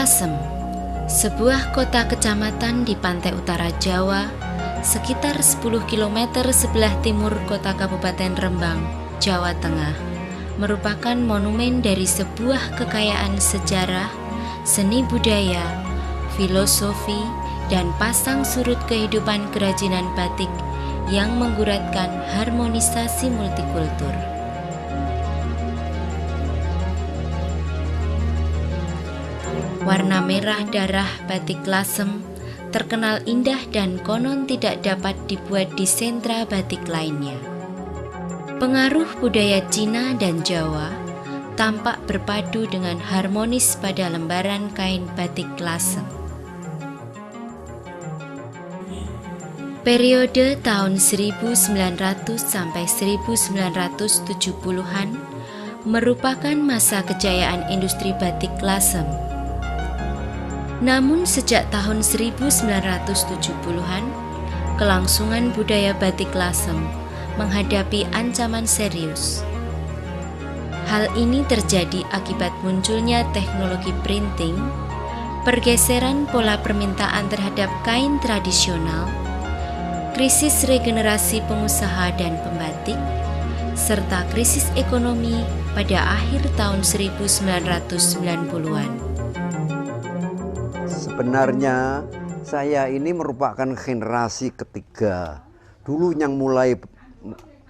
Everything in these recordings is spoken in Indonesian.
Lasem, sebuah kota kecamatan di pantai utara Jawa, sekitar 10 km sebelah timur kota Kabupaten Rembang, Jawa Tengah, merupakan monumen dari sebuah kekayaan sejarah, seni budaya, filosofi, dan pasang surut kehidupan kerajinan batik yang mengguratkan harmonisasi multikultur. Warna merah darah batik Lasem terkenal indah dan konon tidak dapat dibuat di sentra batik lainnya. Pengaruh budaya Cina dan Jawa tampak berpadu dengan harmonis pada lembaran kain batik Lasem. Periode tahun 1900 sampai 1970-an merupakan masa kejayaan industri batik Lasem. Namun sejak tahun 1970-an, kelangsungan budaya batik Lasem menghadapi ancaman serius. Hal ini terjadi akibat munculnya teknologi printing, pergeseran pola permintaan terhadap kain tradisional, krisis regenerasi pengusaha dan pembatik, serta krisis ekonomi pada akhir tahun 1990-an. Sebenarnya saya ini merupakan generasi ketiga. Dulu yang mulai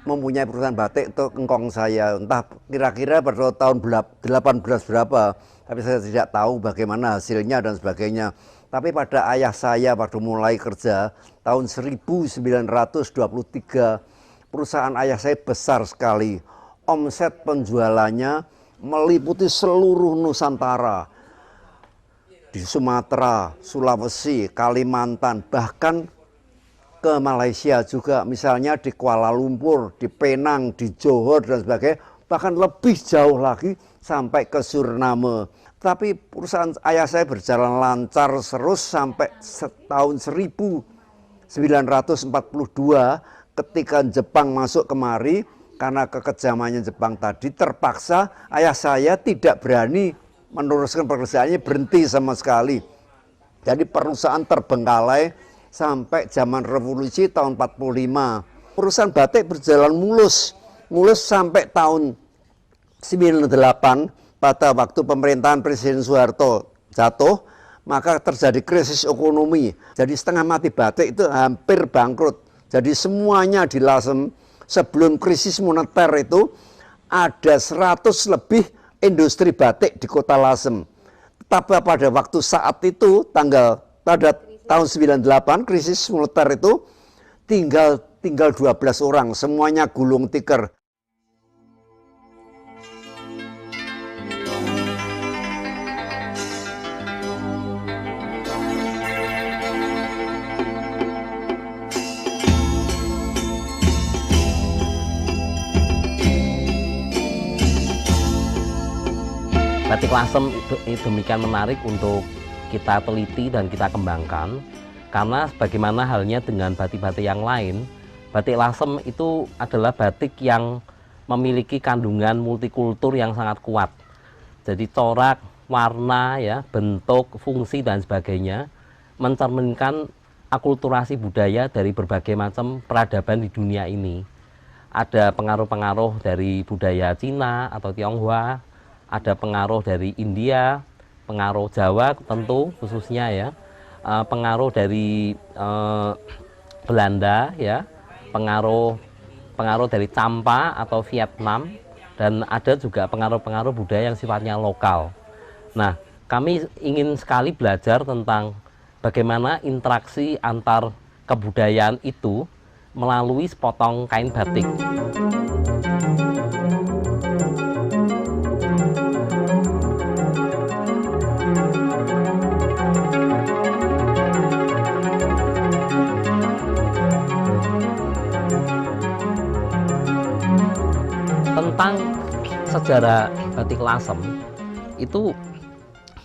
mempunyai perusahaan batik itu engkong saya, entah kira-kira pada tahun 18 berapa, tapi saya tidak tahu bagaimana hasilnya dan sebagainya. Tapi pada ayah saya waktu mulai kerja tahun 1923, perusahaan ayah saya besar sekali. Omset penjualannya meliputi seluruh Nusantara. Di Sumatera, Sulawesi, Kalimantan, bahkan ke Malaysia juga, misalnya di Kuala Lumpur, di Penang, di Johor dan sebagainya, bahkan lebih jauh lagi sampai ke Suriname. Tapi perusahaan ayah saya berjalan lancar terus sampai tahun 1942 ketika Jepang masuk kemari. Karena kekejamannya Jepang tadi, terpaksa ayah saya tidak berani meneruskan pekerjaannya, berhenti sama sekali. Jadi perusahaan terbengkalai sampai zaman revolusi tahun 45. Perusahaan batik berjalan mulus sampai tahun 98 pada waktu pemerintahan Presiden Soeharto jatuh, maka terjadi krisis ekonomi. Jadi setengah mati batik itu hampir bangkrut. Jadi semuanya di Lasem sebelum krisis moneter itu ada 100 lebih industri batik di kota Lasem. Tapi pada waktu saat itu pada tahun 98 krisis moneter itu tinggal 12 orang, semuanya gulung tikar. Batik Lasem itu demikian menarik untuk kita teliti dan kita kembangkan, karena sebagaimana halnya dengan batik-batik yang lain, batik Lasem itu adalah batik yang memiliki kandungan multikultur yang sangat kuat. Jadi corak, warna, ya, bentuk, fungsi dan sebagainya mencerminkan akulturasi budaya dari berbagai macam peradaban di dunia ini. Ada pengaruh-pengaruh dari budaya Cina atau Tionghoa, ada pengaruh dari India, pengaruh Jawa tentu khususnya, ya, pengaruh dari Belanda, ya, pengaruh dari Champa atau Vietnam, dan ada juga pengaruh-pengaruh budaya yang sifatnya lokal. Nah, kami ingin sekali belajar tentang bagaimana interaksi antar kebudayaan itu melalui sepotong kain batik. Tentang sejarah batik Lasem itu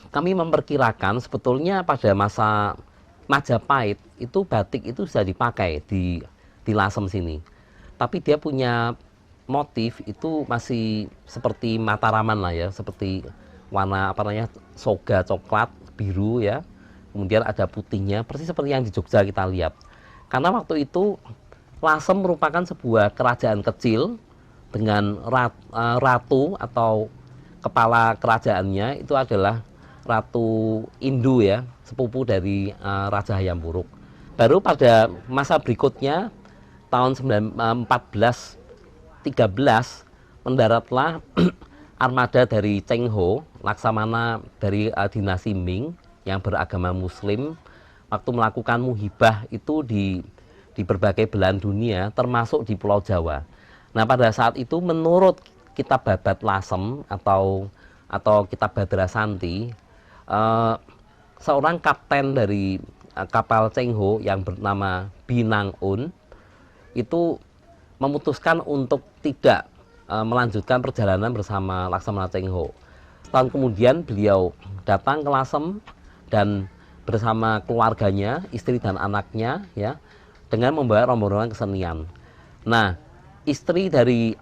kami memperkirakan sebetulnya pada masa Majapahit itu batik itu sudah dipakai di Lasem sini, tapi dia punya motif itu masih seperti Mataraman lah, ya, seperti warna soga coklat biru ya, kemudian ada putihnya, persis seperti yang di Jogja kita lihat. Karena waktu itu Lasem merupakan sebuah kerajaan kecil dengan ratu atau kepala kerajaannya itu adalah Ratu Indu ya, sepupu dari Raja Hayam Wuruk. Baru pada masa berikutnya tahun 1413 mendaratlah armada dari Cheng Ho, laksamana dari dinasti Ming yang beragama Muslim, waktu melakukan muhibah itu di berbagai belahan dunia, termasuk di Pulau Jawa. Nah, pada saat itu menurut kitab Babad Lasem atau kitab Badra Santi, seorang kapten dari kapal Cheng Ho yang bernama Binang Un itu memutuskan untuk tidak melanjutkan perjalanan bersama Laksamana Cheng Ho. Setahun kemudian beliau datang ke Lasem dan bersama keluarganya, istri dan anaknya ya, dengan membawa rombongan kesenian. Nah, istri dari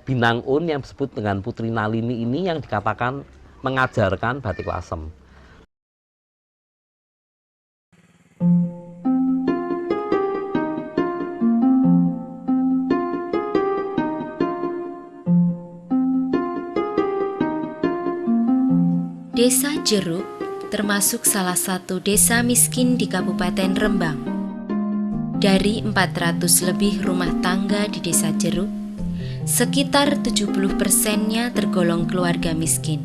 Binang Un yang disebut dengan Putri Nalini ini yang dikatakan mengajarkan batik Lasem. Desa Jeruk termasuk salah satu desa miskin di Kabupaten Rembang. Dari 400 lebih rumah tangga di Desa Jeruk, sekitar 70%-nya tergolong keluarga miskin.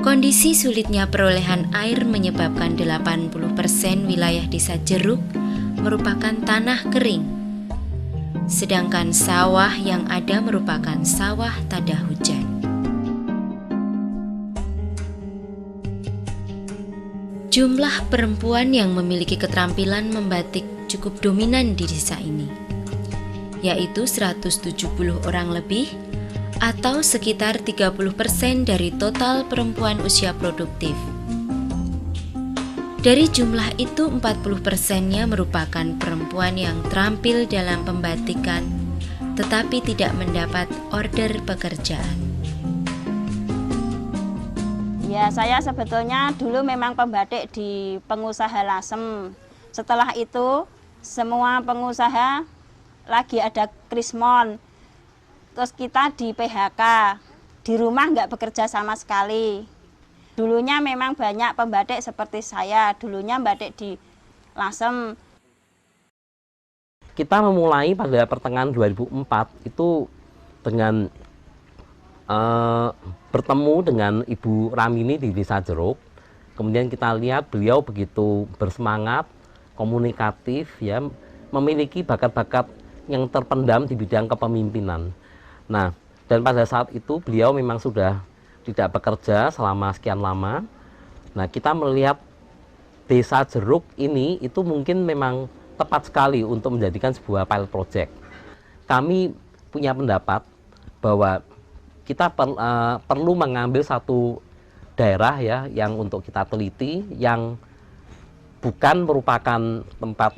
Kondisi sulitnya perolehan air menyebabkan 80% wilayah Desa Jeruk merupakan tanah kering, sedangkan sawah yang ada merupakan sawah tada hujan. Jumlah perempuan yang memiliki keterampilan membatik cukup dominan di desa ini, yaitu 170 orang lebih atau sekitar 30% dari total perempuan usia produktif. Dari jumlah itu 40%-nya merupakan perempuan yang terampil dalam pembatikan tetapi tidak mendapat order pekerjaan. Ya, saya sebetulnya dulu memang pembatik di pengusaha Lasem. Setelah itu semua pengusaha lagi ada krismon. Terus kita di PHK, di rumah nggak bekerja sama sekali. Dulunya memang banyak pembatik seperti saya, dulunya batik di Lasem. Kita memulai pada pertengahan 2004 itu dengan bertemu dengan Ibu Ramini di Desa Jeruk. Kemudian kita lihat beliau begitu bersemangat, komunikatif, ya, memiliki bakat-bakat yang terpendam di bidang kepemimpinan. Nah, dan pada saat itu beliau memang sudah tidak bekerja selama sekian lama. Nah, kita melihat Desa Jeruk ini itu mungkin memang tepat sekali untuk menjadikan sebuah pilot project. Kami punya pendapat bahwa kita perlu mengambil satu daerah ya yang untuk kita teliti, yang bukan merupakan tempat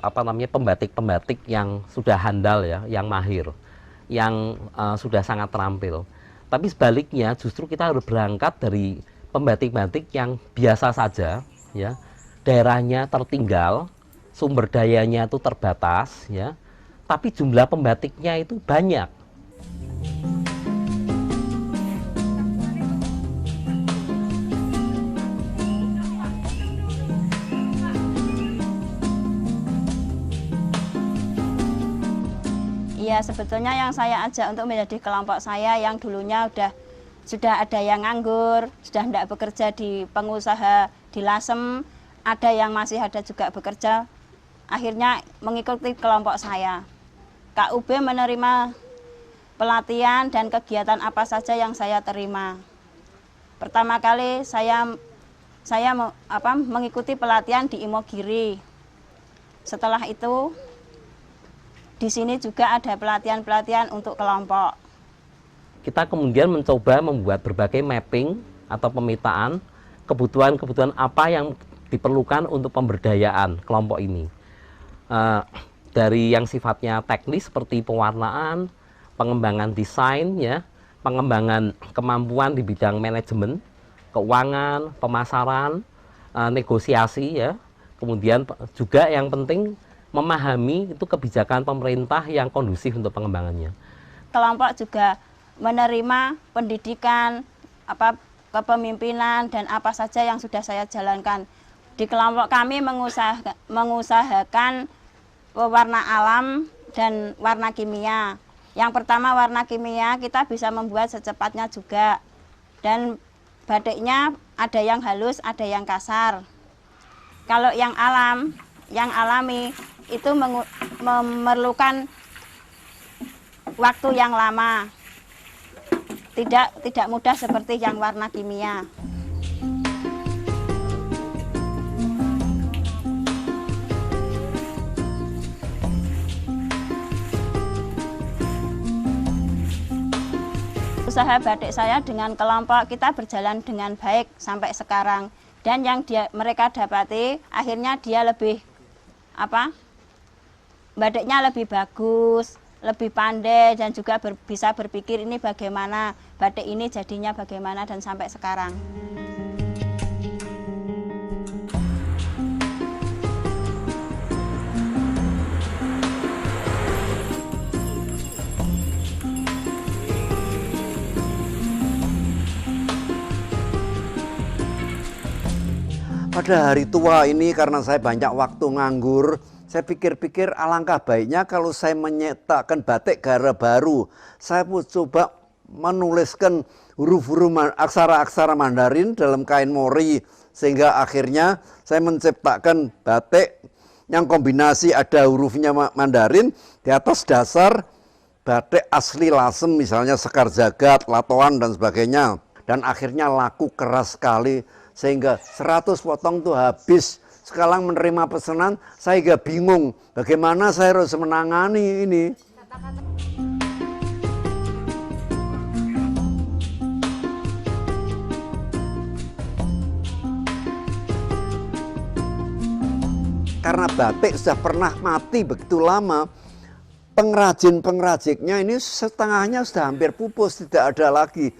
pembatik-pembatik yang sudah handal ya, yang mahir, yang sudah sangat terampil. Tapi sebaliknya justru kita harus berangkat dari pembatik-batik yang biasa saja ya, daerahnya tertinggal, sumber dayanya itu terbatas ya, tapi jumlah pembatiknya itu banyak. Ya, sebetulnya yang saya ajak untuk menjadi kelompok saya yang dulunya sudah ada yang nganggur, sudah tidak bekerja di pengusaha di Lasem, ada yang masih ada juga bekerja, akhirnya mengikuti kelompok saya. KUB menerima pelatihan dan kegiatan apa saja yang saya terima. Pertama kali saya mengikuti pelatihan di Imogiri. Setelah itu di sini juga ada pelatihan-pelatihan untuk kelompok. Kita kemudian mencoba membuat berbagai mapping atau pemetaan kebutuhan-kebutuhan apa yang diperlukan untuk pemberdayaan kelompok ini. Dari yang sifatnya teknis seperti pewarnaan, pengembangan desain, ya, pengembangan kemampuan di bidang manajemen, keuangan, pemasaran, negosiasi ya. Kemudian juga yang penting memahami itu kebijakan pemerintah yang kondusif untuk pengembangannya. Kelompok juga menerima pendidikan, kepemimpinan dan apa saja yang sudah saya jalankan. Di kelompok kami mengusahakan pewarna alam dan warna kimia. Yang pertama warna kimia kita bisa membuat secepatnya juga. Dan batiknya ada yang halus, ada yang kasar. Kalau yang alami itu memerlukan waktu yang lama. Tidak mudah seperti yang warna kimia. Usaha batik saya dengan kelompok kita berjalan dengan baik sampai sekarang, dan yang mereka dapati akhirnya dia lebih batiknya lebih bagus, lebih pandai, dan juga bisa berpikir ini bagaimana batik ini jadinya bagaimana, dan sampai sekarang. Pada hari tua ini karena saya banyak waktu nganggur, saya pikir-pikir alangkah baiknya kalau saya menyetakkan batik gara baru. Saya pun coba menuliskan huruf-huruf aksara-aksara Mandarin dalam kain mori, sehingga akhirnya saya menciptakan batik yang kombinasi ada hurufnya Mandarin di atas dasar batik asli Lasem, misalnya Sekar Jagat, Latoan dan sebagainya. Dan akhirnya laku keras sekali, sehingga 100 potong tuh habis. Sekarang menerima pesanan, saya gak bingung bagaimana saya harus menangani ini. Karena batik sudah pernah mati begitu lama, pengrajin-pengrajinnya ini setengahnya sudah hampir pupus, tidak ada lagi.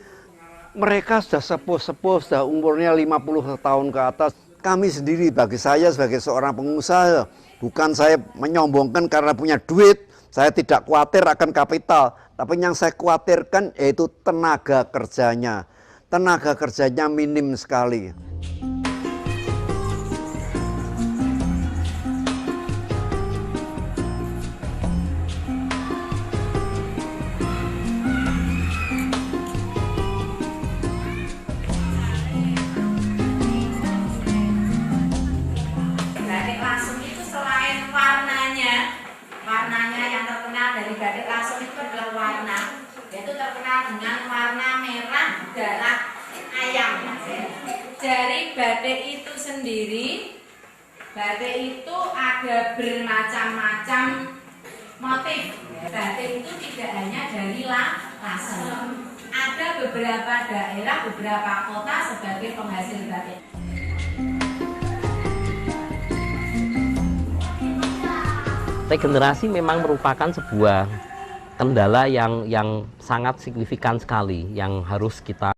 Mereka sudah sepuh-sepuh, sudah umurnya 50 tahun ke atas. Kami sendiri, bagi saya sebagai seorang pengusaha, bukan saya menyombongkan karena punya duit, saya tidak khawatir akan kapital. Tapi yang saya khawatirkan yaitu tenaga kerjanya. Tenaga kerjanya minim sekali. Warnanya yang terkenal dari batik Lasem itu adalah warna, yaitu terkenal dengan warna merah darah ayam. Dari batik itu sendiri, batik itu ada bermacam-macam motif. Batik itu tidak hanya dari Lasem, ada beberapa daerah, beberapa kota sebagai penghasil batik. Regenerasi memang merupakan sebuah kendala yang sangat signifikan sekali yang harus kita